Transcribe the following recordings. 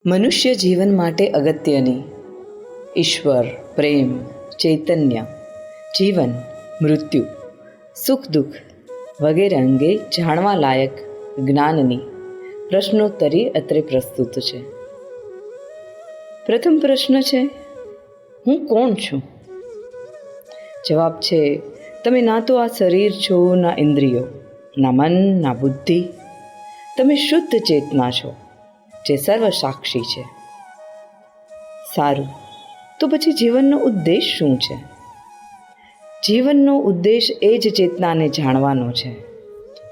મનુષ્ય જીવન માટે અગત્યની ઈશ્વર, પ્રેમ, ચૈતન્ય, જીવન, મૃત્યુ, સુખ દુઃખ વગેરે અંગે જાણવા લાયક જ્ઞાનની પ્રશ્નોત્તરી અત્રે પ્રસ્તુત છે. પ્રથમ પ્રશ્ન છે, હું કોણ છું? જવાબ છે, તમે ના તો આ શરીર છો, ના ઇન્દ્રિયો, ના મન, ના બુદ્ધિ. તમે શુદ્ધ ચેતના છો, જે સર્વસાક્ષી છે. સારું, તો પછી જીવનનો ઉદ્દેશ શું છે? જીવનનો ઉદ્દેશ એ જ ચેતનાને જાણવાનો છે,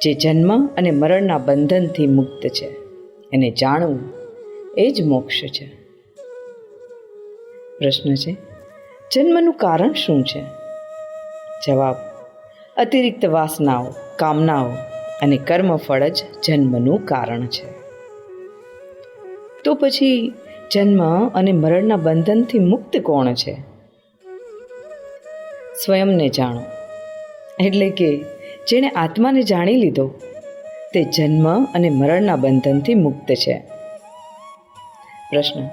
જે જન્મ અને મરણના બંધનથી મુક્ત છે. એને જાણવું એ જ મોક્ષ છે. પ્રશ્ન છે, જન્મનું કારણ શું છે? જવાબ, અતિરિક્ત વાસનાઓ, કામનાઓ અને કર્મફળ જ જન્મનું કારણ છે. તો પછી જન્મ અને મરણના બંધનથી મુક્ત કોણ છે? સ્વયંને જાણો, એટલે કે જેણે આત્માને જાણી લીધો તે જન્મ અને મરણના બંધનથી મુક્ત છે. પ્રશ્ન,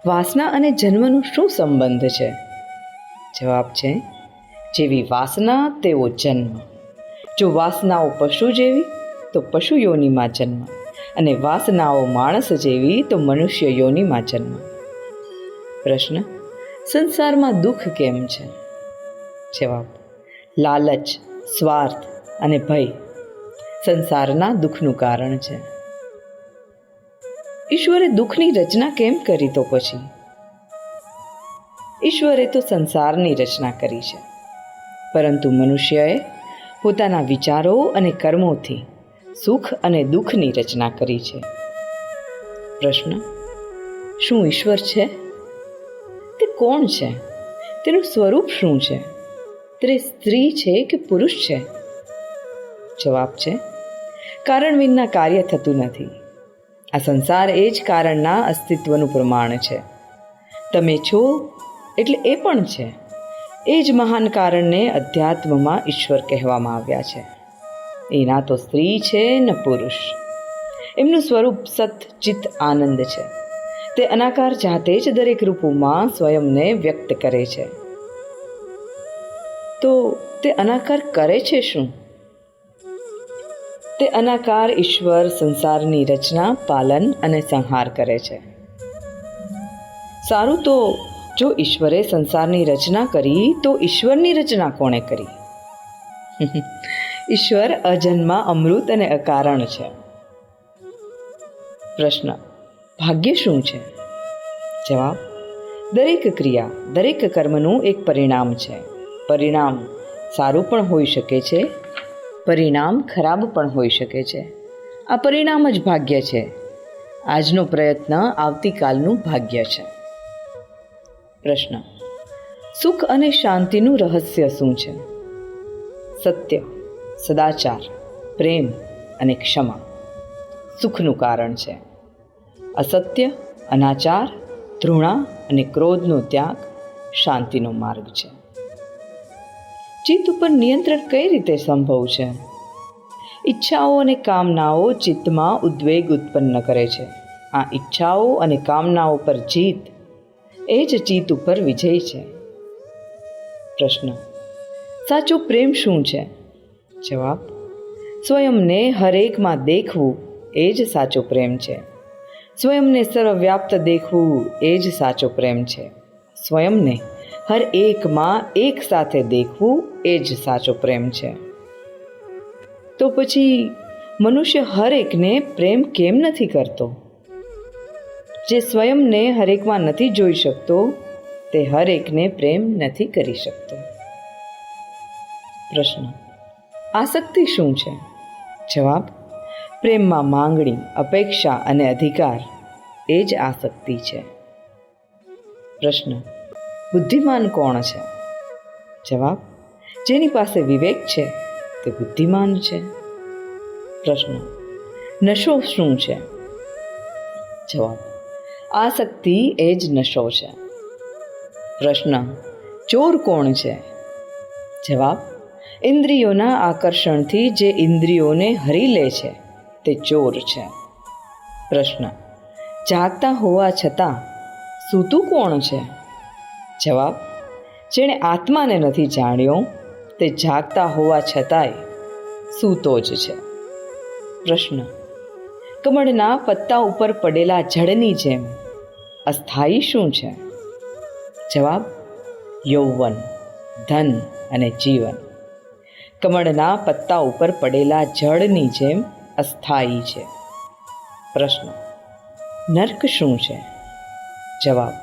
વાસના અને જન્મનો શું સંબંધ છે? જવાબ છે, જેવી વાસના તેવો જન્મ. જો વાસનાઓ પશુ જેવી તો પશુ યોનિમાં જન્મ, અને વાસનાઓ માણસ જેવી તો મનુષ્ય યોનિમાં જન્મ. પ્રશ્ન, સંસારમાં દુઃખ કેમ છે? જવાબ, લાલચ, સ્વાર્થ અને ભય સંસારના દુઃખનું કારણ છે. ઈશ્વરે દુઃખની રચના કેમ કરી? તો પછી ઈશ્વરે તો સંસારની રચના કરી છે, પરંતુ મનુષ્યએ પોતાના વિચારો અને કર્મોથી સુખ અને દુઃખની રચના કરી છે. પ્રશ્ન, શું ઈશ્વર છે? તે કોણ છે? તેનું સ્વરૂપ શું છે? તે સ્ત્રી છે કે પુરુષ છે? જવાબ છે, કારણ વિના કાર્ય થતું નથી. આ સંસાર એ જ કારણના અસ્તિત્વનું પ્રમાણ છે. તમે છો એટલે એ પણ છે. એ જ મહાન કારણને અધ્યાત્મમાં ઈશ્વર કહેવામાં આવ્યા છે. એ ના તો સ્ત્રી છે ન પુરુષ. એમનું સ્વરૂપ સત ચિત્ત આનંદ છે. તે અનાકાર જાતે જ દરેક રૂપોમાં સ્વયંને વ્યક્ત કરે છે. તો તે અનાકાર કરે છે શું? તે અનાકાર ઈશ્વર સંસારની રચના, પાલન અને સંહાર કરે છે. સારું, તો જો ઈશ્વરે સંસારની રચના કરી તો ઈશ્વરની રચના કોણે કરી? ઈશ્વર અજન્મા, અમૃત અને અકારણ છે. પ્રશ્ન, ભાગ્ય શું છે? જવાબ, દરેક ક્રિયા, દરેક કર્મનું એક પરિણામ છે. પરિણામ સારું પણ હોઈ શકે છે, પરિણામ ખરાબ પણ હોઈ શકે છે. આ પરિણામ જ ભાગ્ય છે. આજનો પ્રયત્ન આવતીકાલનું ભાગ્ય છે. પ્રશ્ન, સુખ અને શાંતિનું રહસ્ય શું છે? સત્ય, સદાચાર, પ્રેમ અને ક્ષમા સુખનું કારણ છે. અસત્ય, અનાચાર, ધૃણા અને ક્રોધનો ત્યાગ શાંતિનો માર્ગ છે. ચિત્ત ઉપર નિયંત્રણ કઈ રીતે સંભવ છે? ઈચ્છાઓ અને કામનાઓ ચિત્તમાં ઉદ્વેગ ઉત્પન્ન કરે છે. આ ઈચ્છાઓ અને કામનાઓ પર જીત એ જ ચિત્ત ઉપર વિજય છે. પ્રશ્ન, સાચો પ્રેમ શું છે? જવાબ, સ્વયંને હરેકમાં દેખવું એ જ સાચો પ્રેમ છે. સ્વયંને સર્વવ્યાપ્ત દેખવું એ જ સાચો પ્રેમ છે. સ્વયંને હર એકમાં એક સાથે દેખવું એ જ સાચો પ્રેમ છે. તો પછી મનુષ્ય હર એકને પ્રેમ કેમ નથી કરતો? જે સ્વયંને હરેકમાં નથી જોઈ શકતો તે હર એકને પ્રેમ નથી કરી શકતો. પ્રશ્ન, આસક્તિ શું છે? જવાબ, પ્રેમમાં માંગણી, અપેક્ષા અને અધિકાર એ જ આસક્તિ છે. પ્રશ્ન, બુદ્ધિમાન કોણ છે? જવાબ, જેની પાસે વિવેક છે તે બુદ્ધિમાન છે. પ્રશ્ન, નશો શું છે? જવાબ, આસક્તિ એ જ નશો છે. પ્રશ્ન, ચોર કોણ છે? જવાબ, ઇન્દ્રિયોના આકર્ષણથી જે ઇન્દ્રિયોને હરી લે છે તે ચોર છે. પ્રશ્ન, જાગતા હોવા છતાં સૂતું કોણ છે? જવાબ: જેણે આત્માને નથી જાણ્યો તે જાગતા હોવા છતાંય સૂતો જ છે. પ્રશ્ન: કમળના પત્તા ઉપર પડેલા જળની જેમ અસ્થાયી શું છે? જવાબ: યૌવન, ધન અને જીવન. કમળના પત્તા ઉપર પડેલા જળની જેમ અસ્થાયી છે. પ્રશ્ન: નર્ક શું છે? જવાબ: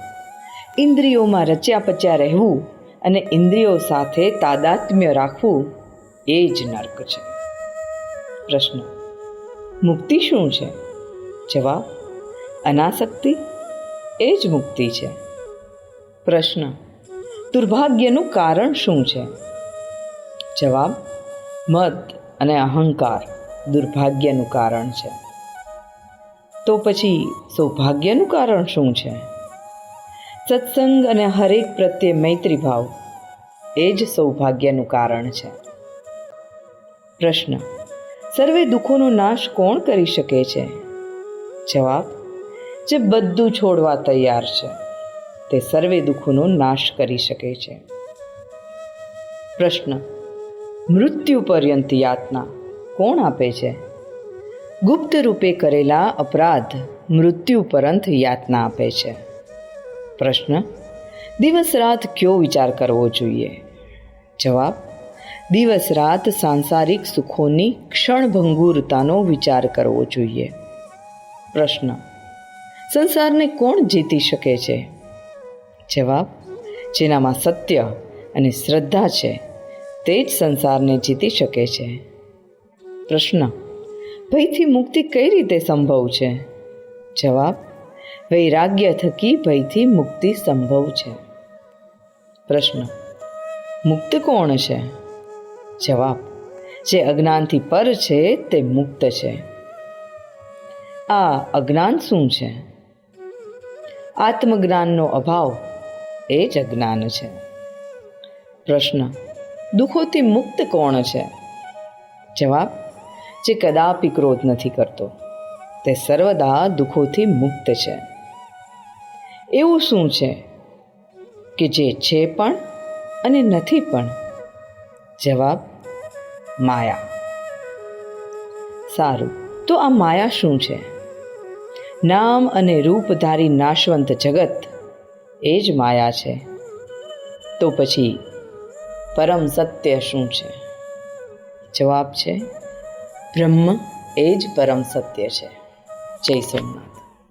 ઇન્દ્રિયોમાં રચ્યા પચ્યા રહેવું અને ઇન્દ્રિયો સાથે તાદાત્મ્ય રાખવું એ જ નર્ક છે. પ્રશ્ન: મુક્તિ શું છે? જવાબ: અનાસક્તિ એ જ મુક્તિ છે. પ્રશ્ન: દુર્ભાગ્યનું કારણ શું છે? જવાબ: મદ અને અહંકાર દુર્ભાગ્યનું કારણ છે. તો પછી સૌભાગ્યનું કારણ શું છે? સત્સંગ અને હરેક પ્રત્યે મૈત્રી ભાવ એ જ સૌભાગ્યનું કારણ છે. પ્રશ્ન: સર્વે દુઃખોનો નાશ કોણ કરી શકે છે? જવાબ: જે બધું છોડવા તૈયાર છે તે સર્વે દુઃખોનો નાશ કરી શકે છે. પ્રશ્ન: મૃત્યુ પર્યંત યાતના કોણ આપે છે? ગુપ્ત રૂપે કરેલા અપરાધ મૃત્યુ પર્યંત યાતના આપે છે. પ્રશ્ન: દિવસ રાત કયો વિચાર કરવો જોઈએ? જવાબ: દિવસ રાત સાંસારિક સુખોની ક્ષણભંગુરતાનો વિચાર કરવો જોઈએ. પ્રશ્ન: સંસારને કોણ જીતી શકે છે? જવાબ: જેનામાં સત્ય અને શ્રદ્ધા છે તે જ સંસારને જીતી શકે છે. પ્રશ્ન: ભયથી મુક્તિ કઈ રીતે સંભવ છે? જવાબ: વૈરાગ્ય થકી ભયથી મુક્તિ સંભવ છે. પ્રશ્ન: મુક્ત કોણ છે? જવાબ: જે અજ્ઞાનથી પર છે તે મુક્ત છે. આ અજ્ઞાન શું છે? આત્મજ્ઞાનનો અભાવ એ જ અજ્ઞાન છે. પ્રશ્ન: દુઃખોથી મુક્ત કોણ છે? જવાબ: જે કદાપી ક્રોધ નથી કરતો તે સર્વદા દુઃખોથી મુક્ત છે. એવું શું છે કે જે છે પણ અને નથી પણ? જવાબ: માયા. સારું, તો આ માયા શું છે? નામ અને રૂપધારી નાશવંત જગત એ જ માયા છે. તો પછી પરમ સત્ય શું છે? જવાબ છે બ્રહ્મ એ જ પરમ સત્ય છે. જય સોમનાથ.